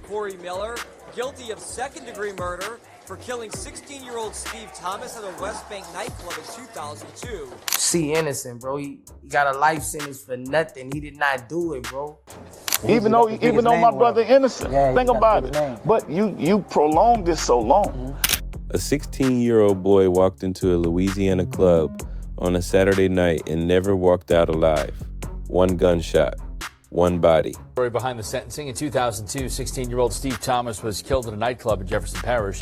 Corey Miller, guilty of second-degree murder for killing 16-year-old Steve Thomas at a West Bank nightclub in 2002. See, innocent, bro. He got a life sentence for nothing. He did not do it, bro. Even though my brother innocent, think about it. But you prolonged this so long. A 16-year-old boy walked into a Louisiana club on a Saturday night and never walked out alive. One gunshot, one body. Story behind the sentencing. In 2002, 16-year-old Steve Thomas was killed at a nightclub in Jefferson Parish.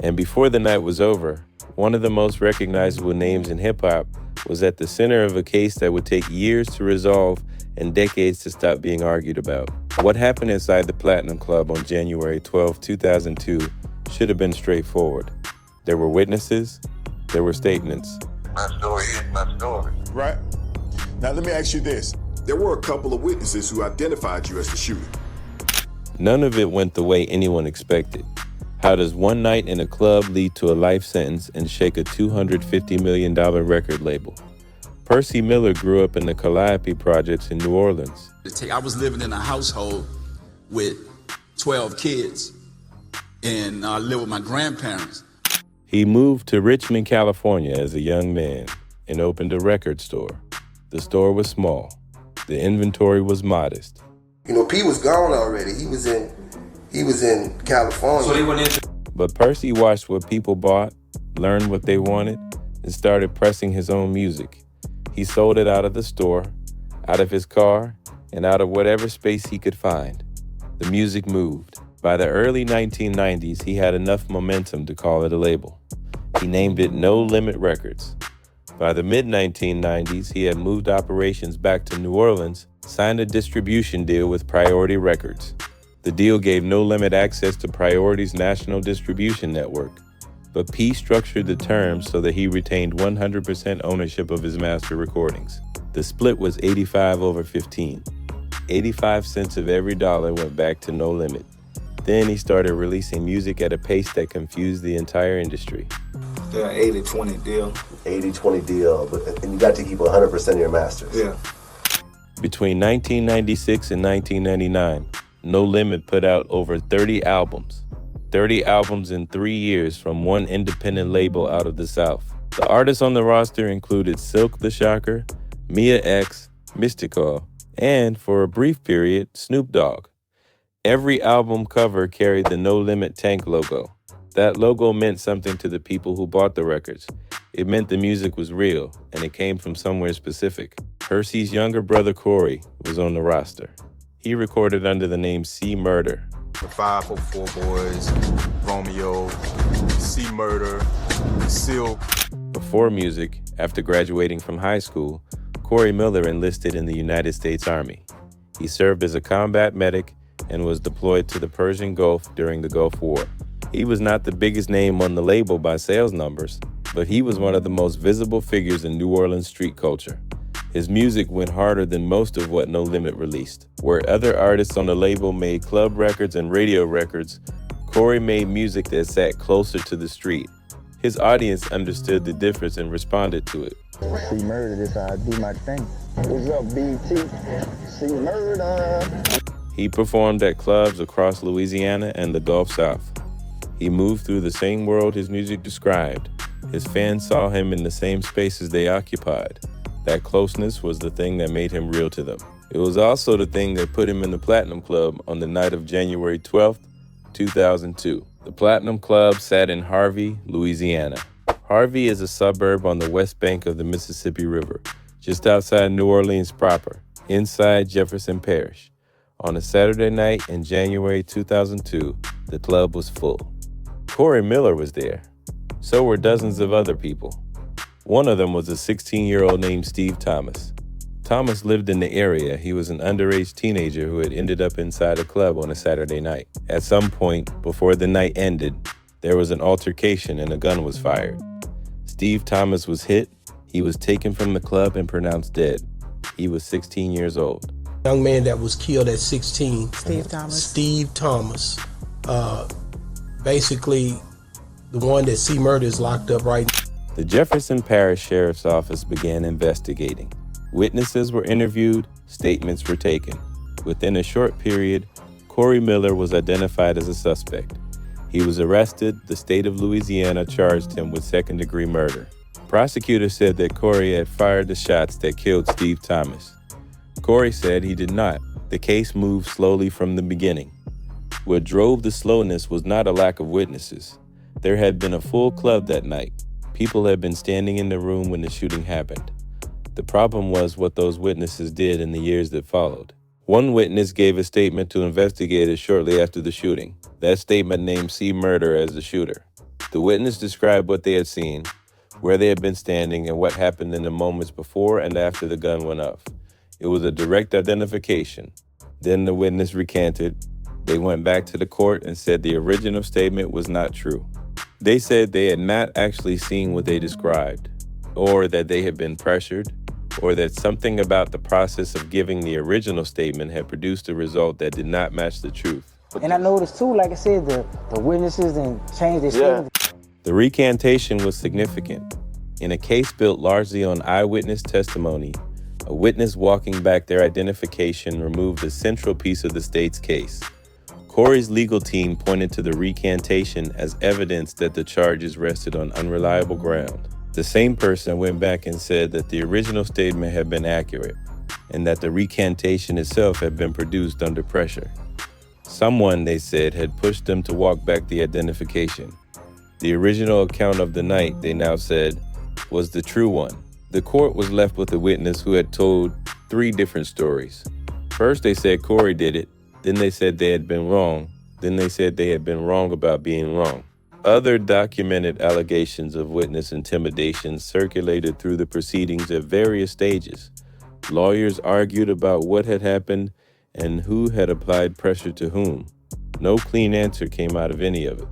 And before the night was over, one of the most recognizable names in hip-hop was at the center of a case that would take years to resolve and decades to stop being argued about. What happened inside the Platinum Club on January 12, 2002 should have been straightforward. There were witnesses, there were statements. My story is my story. Right. Now let me ask you this. There were a couple of witnesses who identified you as the shooter. None of it went the way anyone expected. How does one night in a club lead to a life sentence and shake a $250 million record label? Percy Miller grew up in the Calliope projects in New Orleans. I was living in a household with 12 kids, and I lived with my grandparents. He moved to Richmond, California as a young man and opened a record store. The store was small. The inventory was modest. You know, P was gone already. He was in California. So he went in. But Percy watched what people bought, learned what they wanted, and started pressing his own music. He sold it out of the store, out of his car, and out of whatever space he could find. The music moved. By the early 1990s, he had enough momentum to call it a label. He named it No Limit Records. By the mid-1990s, he had moved operations back to New Orleans, signed a distribution deal with Priority Records. The deal gave No Limit access to Priority's national distribution network, but P structured the terms so that he retained 100% ownership of his master recordings. The split was 85/15. 85 cents of every dollar went back to No Limit. Then he started releasing music at a pace that confused the entire industry. The 80-20 deal. 80-20 deal, and you got to keep 100% of your masters. Yeah. Between 1996 and 1999, No Limit put out over 30 albums. 30 albums in 3 years from one independent label out of the South. The artists on the roster included Silk the Shocker, Mia X, Mystical, and, for a brief period, Snoop Dogg. Every album cover carried the No Limit tank logo. That logo meant something to the people who bought the records. It meant the music was real, and it came from somewhere specific. Percy's younger brother Corey was on the roster. He recorded under the name C Murder. The 504 Boys, Romeo, C Murder, Silk. Before music, after graduating from high school, Corey Miller enlisted in the United States Army. He served as a combat medic and was deployed to the Persian Gulf during the Gulf War. He was not the biggest name on the label by sales numbers, but he was one of the most visible figures in New Orleans street culture. His music went harder than most of what No Limit released. Where other artists on the label made club records and radio records, Corey made music that sat closer to the street. His audience understood the difference and responded to it. See Murder, this how I do my thing. What's up, BT? See Murder. He performed at clubs across Louisiana and the Gulf South. He moved through the same world his music described. His fans saw him in the same spaces they occupied. That closeness was the thing that made him real to them. It was also the thing that put him in the Platinum Club on the night of January 12th, 2002. The Platinum Club sat in Harvey, Louisiana. Harvey is a suburb on the west bank of the Mississippi River, just outside New Orleans proper, inside Jefferson Parish. On a Saturday night in January 2002, the club was full. Corey Miller was there. So were dozens of other people. One of them was a 16-year-old named Steve Thomas. Thomas lived in the area. He was an underage teenager who had ended up inside a club on a Saturday night. At some point, before the night ended, there was an altercation and a gun was fired. Steve Thomas was hit. He was taken from the club and pronounced dead. He was 16 years old. Young man that was killed at 16. Steve Thomas. Basically, the one that C Murder is locked up right now. The Jefferson Parish Sheriff's Office began investigating. Witnesses were interviewed, statements were taken. Within a short period, Corey Miller was identified as a suspect. He was arrested. The state of Louisiana charged him with second-degree murder. Prosecutors said that Corey had fired the shots that killed Steve Thomas. Corey said he did not. The case moved slowly from the beginning. What drove the slowness was not a lack of witnesses. There had been a full club that night. People had been standing in the room when the shooting happened. The problem was what those witnesses did in the years that followed. One witness gave a statement to investigators shortly after the shooting. That statement named C. Murder as the shooter. The witness described what they had seen, where they had been standing, and what happened in the moments before and after the gun went off. It was a direct identification. Then the witness recanted. They went back to the court and said the original statement was not true. They said they had not actually seen what they described, or that they had been pressured, or that something about the process of giving the original statement had produced a result that did not match the truth. And I noticed too, like I said, the witnesses didn't change their statement. The recantation was significant. In a case built largely on eyewitness testimony, a witness walking back their identification removed a central piece of the state's case. Corey's legal team pointed to the recantation as evidence that the charges rested on unreliable ground. The same person went back and said that the original statement had been accurate and that the recantation itself had been produced under pressure. Someone, they said, had pushed them to walk back the identification. The original account of the night, they now said, was the true one. The court was left with a witness who had told 3 different stories. First, they said Corey did it. Then they said they had been wrong. Then they said they had been wrong about being wrong. Other documented allegations of witness intimidation circulated through the proceedings at various stages. Lawyers argued about what had happened and who had applied pressure to whom. No clean answer came out of any of it.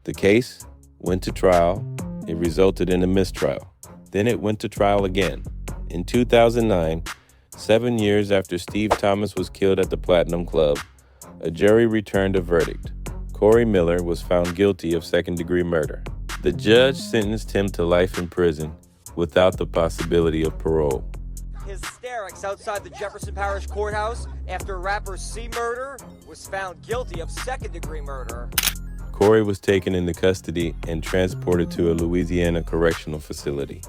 The case went to trial. It resulted in a mistrial. Then it went to trial again. In 2009, 7 years after Steve Thomas was killed at the Platinum Club, a jury returned a verdict. Corey Miller was found guilty of second-degree murder. The judge sentenced him to life in prison without the possibility of parole. Hysterics outside the Jefferson Parish Courthouse after rapper C. Murder was found guilty of second-degree murder. Corey was taken into custody and transported to a Louisiana correctional facility.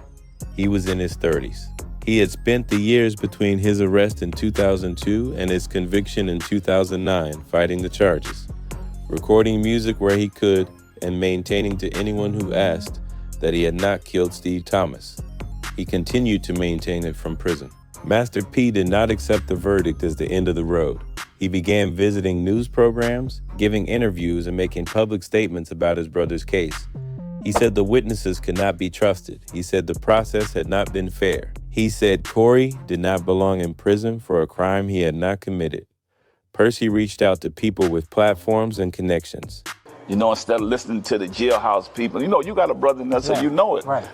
He was in his 30s. He had spent the years between his arrest in 2002 and his conviction in 2009 fighting the charges, recording music where he could and maintaining to anyone who asked that he had not killed Steve Thomas. He continued to maintain it from prison. Master P did not accept the verdict as the end of the road. He began visiting news programs, giving interviews, and making public statements about his brother's case. He said the witnesses could not be trusted. He said the process had not been fair. He said Corey did not belong in prison for a crime he had not committed. Percy reached out to people with platforms and connections. You know, instead of listening to the jailhouse people, you know, you got a brother in there, so you know it. Right.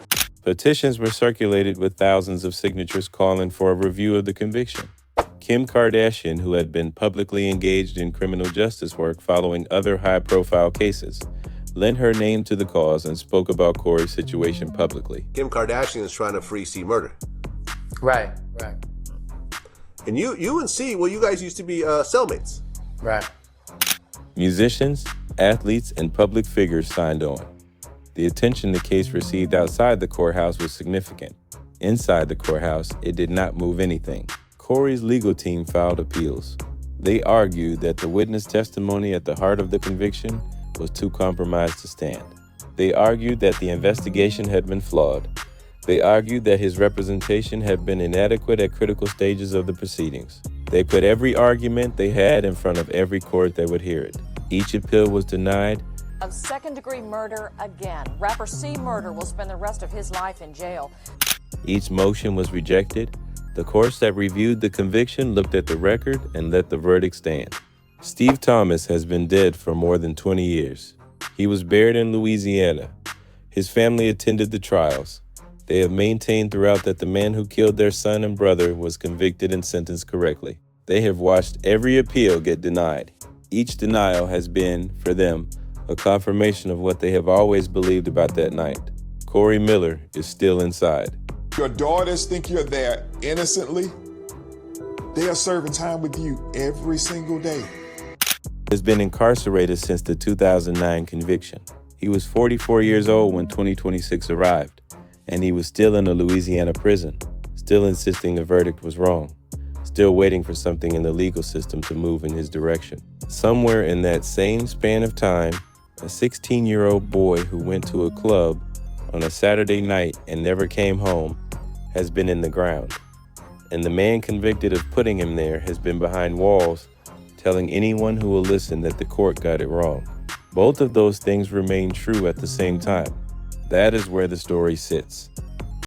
Petitions were circulated with thousands of signatures calling for a review of the conviction. Kim Kardashian, who had been publicly engaged in criminal justice work following other high-profile cases, lent her name to the cause and spoke about Corey's situation publicly. Kim Kardashian is trying to free C. Murder. Right. And you and C, well, you guys used to be cellmates. Right. Musicians, athletes, and public figures signed on. The attention the case received outside the courthouse was significant. Inside the courthouse, it did not move anything. Corey's legal team filed appeals. They argued that the witness testimony at the heart of the conviction was too compromised to stand. They argued that the investigation had been flawed. They argued that his representation had been inadequate at critical stages of the proceedings. They put every argument they had in front of every court that would hear it. Each appeal was denied. Of second-degree murder again. Rapper C. Murder will spend the rest of his life in jail. Each motion was rejected. The courts that reviewed the conviction looked at the record and let the verdict stand. Steve Thomas has been dead for more than 20 years. He was buried in Louisiana. His family attended the trials. They have maintained throughout that the man who killed their son and brother was convicted and sentenced correctly. They have watched every appeal get denied. Each denial has been, for them, a confirmation of what they have always believed about that night. Corey Miller is still inside. Your daughters think you're there innocently. They are serving time with you every single day. has been incarcerated since the 2009 conviction. He was 44 years old when 2026 arrived, and he was still in a Louisiana prison, still insisting the verdict was wrong, still waiting for something in the legal system to move in his direction. Somewhere in that same span of time, a 16-year-old boy who went to a club on a Saturday night and never came home has been in the ground. And the man convicted of putting him there has been behind walls, telling anyone who will listen that the court got it wrong. Both of those things remain true at the same time. That is where the story sits.